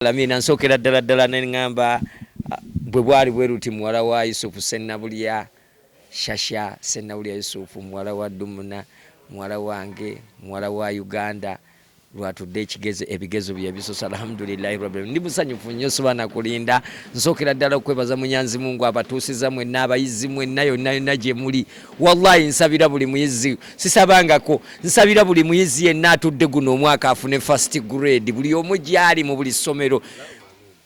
Lamina nsokera ddala n'engamba bwe bwali bweruti muwala wa Yusufu Sennabulya Shasha Sennabulya Yusufu muwala wa Dumuna muwala wange muwala wa Uganda lwatudde ebigezo bya bisosa alhamdulillahi rabbil alamin ndi musanyufu nnyo sobana kulinda nsokera ddala okwebaza munyanzi Mungu abatuusiza mwenna abayizi mwenna yonna gye muli wallahi nsabira buli muyizi sisabangako nsabira buli muyizi yenna atudde guno omwaka afune first grade buli omu gyali mu buli ssomero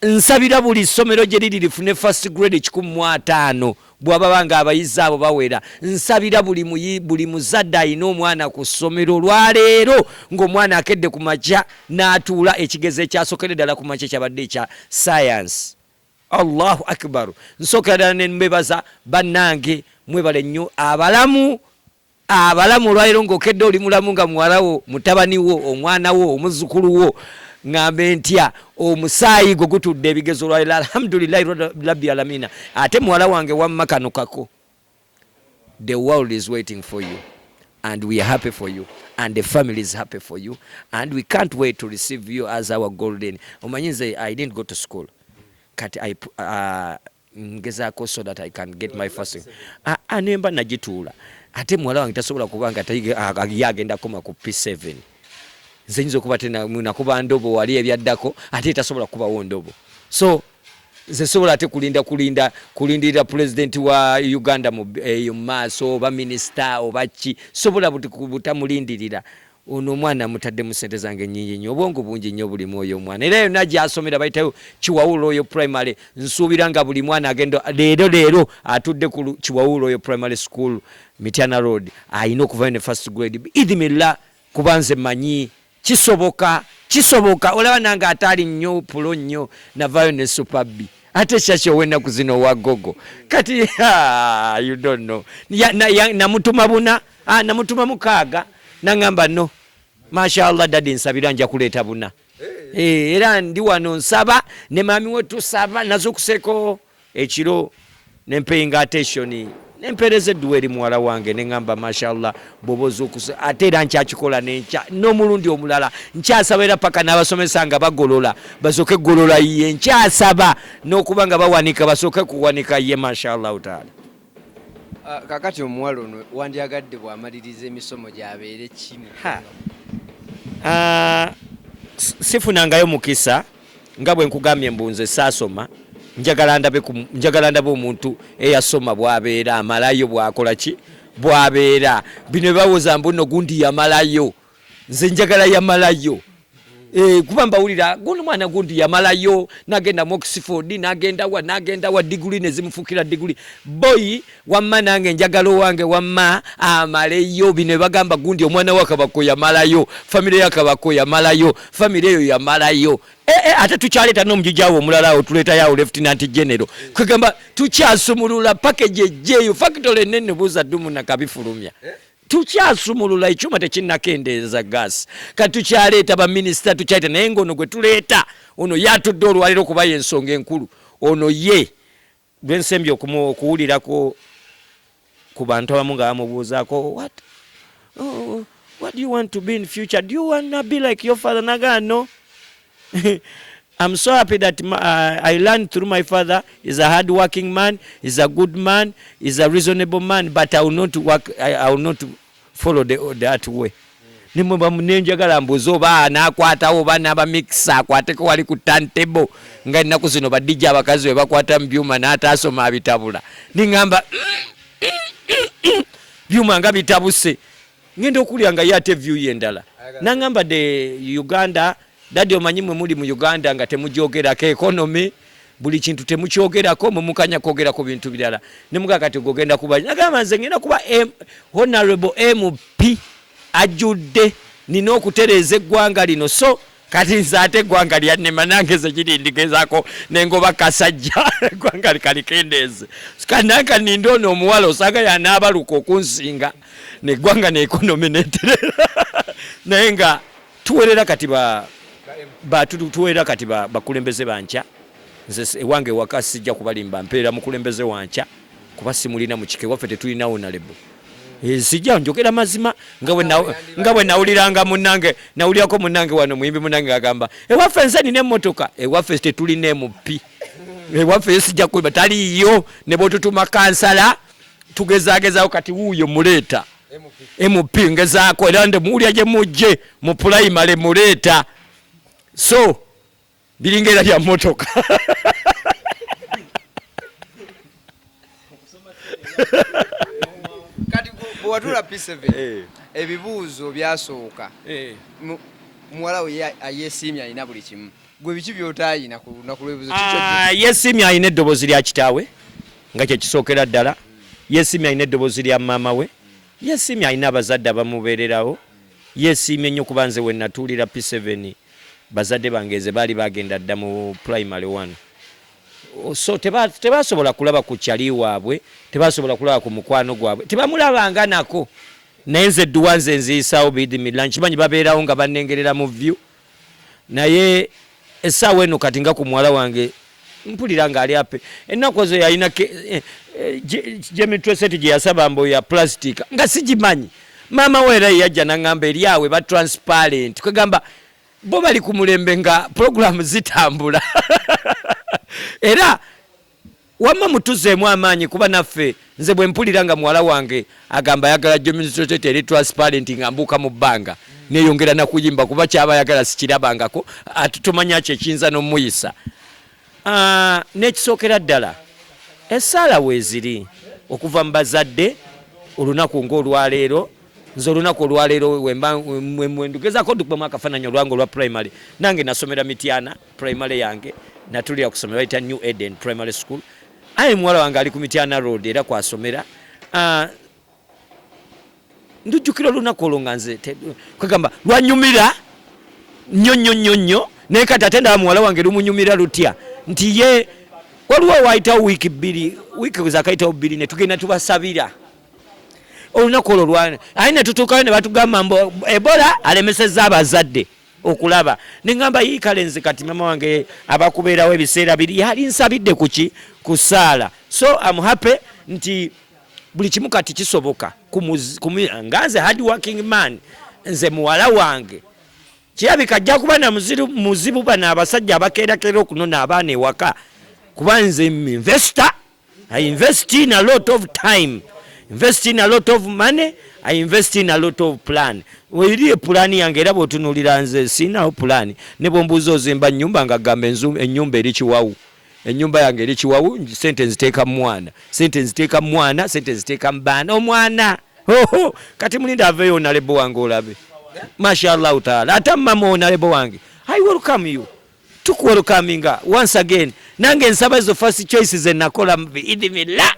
nsabira buli ssomero gye liri lifune first grade 15 bw'ababanga abayizi abo bawera nsabira buli muzadde alina omwana ku ssomero lwaleero ng'omwana akedde ku makya n'atuula ekigezo ekyasokere ddala ku makya kyabadde ekya science. Allahu akbar. Nsokera ddala ne mbebaza bannange mwebale nnyo abalamu olwaleero ng'okedde oli mulamu nga muwalawo mutabani wo omwana wo omuzzukulu wo ngambe ntya omusaayi gwo gutudde ebigezo lwaleero alhamdulillahi rabbil alamin ate muwala wange wamma kano kako. The world is waiting for you and we are happy for you and the family is happy for you and we can't wait to receive you as our golden. Omanyize I didn't go to school kati ngezaako so that I can get my first anemba nagituula ate muwala wange tasobola kubanga yagenda koma ku P7 zenyizo kuba tena nakuba ndobo wali ebyaddako ate tasobola kubawo ndobo so ze sobola ate kulindira president wa Uganda mu maaso oba minister oba ki sobola butamulindirira ono mwana mutadde mu sente zange nnyingi nnyo obwongo bungi nnyo buli mwoyo omwana era yonna gy'asomera bayitayo Kiwawulo oyo primary nsuubira nga buli mwana agenda leero atudde ku Kiwawulo oyo primary school Mityana Road ayina okuva ne first grade idhimilla kubanze manyi kisoboka olaba nange atali nnyo pulo nnyo navayo ne super B ate Shasha wennaku zino wa gogo kati you don't know namutuma buna namutuma mukaaga nangamba no mashallah dadi nsabira nja kuleeta buna era ndi wano nsaba ne mami we tusaba nazo kuseko ekiro nempeyinga attention nempereze duweri muwala wange nengamba mashallah bobozo kusa ate era nkyakikola nencha n'omulundi omulala nkyasabira paka n'abasomesa nga bagolola basoke golola ye nkyasaba n'okuba nga bawanika basoke kuwanika ye mashallah taala. Kakati omuwala ono wandyagadde bw'amaliriza emisomo gy'abeere kimu? Sifunangayo mukisa nga bwe nkugambye mbunze saasoma njagala ndabe omuntu eyasoma bwabeera amalayo bwakola ki bwabeera bino bawoza mbuno gundi yamalayo nze njagala yamalayo kuba mbawulira guno mwana gundi yamalayo nagenda mu Oxford nagenda wa degree nezimufukira degree boy wamma nange njagala wange wamma amaleyo bino bagamba gundi omwana wa Kabako yamalayo family ya Kabako yamalayo family eyo yamalayo ate tukyaleta n'omujjawo omulala otuleta yawo Lieutenant General kwegamba tukyasumulula package ejeyo factory nene buza dumu na kabifulumya tukyasumulula ekyuma tekinnakendeeza gas kati tukyaleeta baminister tukyaleta naye ng'ono gwe tuleeta ono yatudde olwaliro okuba y'ensonga enkulu ono ye lwensembye okuwulirako ku bantu abamu nga bamubuuzaako what do you want to be in future? Do you want to be like your father? Naga no. I'm so happy that I learned through my father. He's a hard-working man. He's a good man. He's a reasonable man. But I will not work. I will not follow that way. Nimba munenjagala mbuzo ba nakwata oba naba mixa akwateko wali ku turntable nga nnaku zino badijja abakazi we bakwata mbyuma n'ataasoma bitabula ningamba byuma nga bitabuse ngenda okulya nga yate view yendala nangamba de Uganda dadi omanyimwe muli mu Uganda nga temujoogerako economy buli kintu temukyogerako mumukanya kwogerako bintu birala nemuga kati gogenda kuba nagamba nze ngenda kuba honorable MP ajudde nina okutereeza eggwanga lino so kati nze ate eggwanga lyannema nange ze kirindigezaako nengoba kasajja eggwanga likalikendeeze kananka ninde ono omuwala osanga yanaabaluka okunsinga neggwanga ne economy neterera naye nga tuwerera kati tuwerera kati bakulembeze bankya nze ewange waka sijja kubalimba mpeera mukulembeze wankya kuba simulina mu kike waffe tetulina honorable sijja njogera mazima nga bwe nawuliranga munnange nawulirako munnange wano muyimbi munnange agamba ewaffe nze nina emmotoka ewaffe tetulina emupi ewaffe sijja kuba taliyo ne bwetutuma kansala tugezagezawo kati wuuyo muleeta MP ngezaako era nde muwulya gye mujje mu pulayimale muleeta so biringera lya mmotoka kati bwatula P7 ebibuuzo byasooka Muwalawe yeesiimye alina buli kimu gwe biki by'otaayina ku lunaku lw'ebibuuzo yeesiimye alina eddoboozi lya kitaawe nga kye kisookera ddala yeesiimye alina eddoboozi lya maama we yeesiimye alina abazadde abamubeererawo yeesiimye nnyo kuba nze we natuulira P7 bazadde bange baali bagenda dda mu primary 1 so tebasobola kulaba ku kyali waabwe tebasobola kulaba ku mukwano gwabwe tebamulabanga nako naye nze edduwa nze nziyisaawo bidimira nkimanyi babeerawo nga bannengerera mu vyu naye essaawa eno kati nga ku muwala wange mpulira ng'ali ape ennaku ezo yalina gyemitweseti gye yasaba mbo ya plastic nga sigimanyi maama we era yajja naŋŋamba eryawe ba transparent kwegamba bo bali ku mulembe nga programu zitambula era wamma mutuzeemu amaanyi kuba naffe nze bwe mpulira nga muwala wange agamba ayagala gyemitweseti eri transparent nga mbuuka mu bbanga neyongera nakuyimba kuba kyaba ayagala sikirabangako atutumanya kyekiyinza n'omuyisa n'ekisookera ddala essaala weeziri okuva mu bazadde olunaku ng'olwaleero nze olunaku olwaleero wendugezako dukubemu akafaananyi olwange olwa primary nange nasomera Mityana primary yange natulira kusomera bayita New Eden Primary School aye muwala wange ali ku Mityana Road era kwasomera ndujjukira olunaku olwo nga nze kwegamba lwanyumira nnyo naye kati ate ndaba muwala wange lumunyumira lutya nti ye waliwo waayitawo wiiki zakayitawo 2 ne tugenda tubasabira olunaku olwo lwana aye ne tutuukayo ne batugamba mbu Ebola alemesezza abazadde okulaba neŋŋamba yiikale nze kati mama wange abakubeerawo ebiseera biri yali nsabidde ku ssaala so I'm happy nti buli kimu kati kisoboka nga nze hard working man nze muwala wange kirabika ajja kuba na muzibu bano abasajja abakeerakera okunona abaana ewaka kuba nze investor I invest in a lot of time invest in a lot of money I invest in a lot of plan weri plan yange era bw'otunuulira nze sinawo plan ne bw'ombuuza ozimba nnyumba nga gamba ennyumba eri kiwawu ennyumba yange eri kiwawu sente nziteeka mwana sente nziteeka mubaana omwana kati mulinda aveeyo onalebo wange olabe mashallah taala ate mama onalebo wange I welcome you tukuwelkaminga once again nange nsaba ezo first choices enakola biidimilla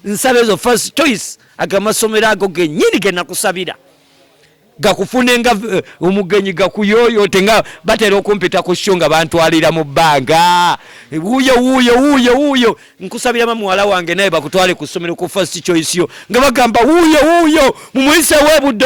nsaba ezo first choice agamasomero ago gennyini genakusabira gakufunenga omugenyi gakuyoyote nga batera okumpita ku sho nga bantwalira mu bbanga wuuyo nkusabira muwala wange naye bakutwale ku ssomero ku first choice yo nga bagamba wuuyo mumuyise weebudde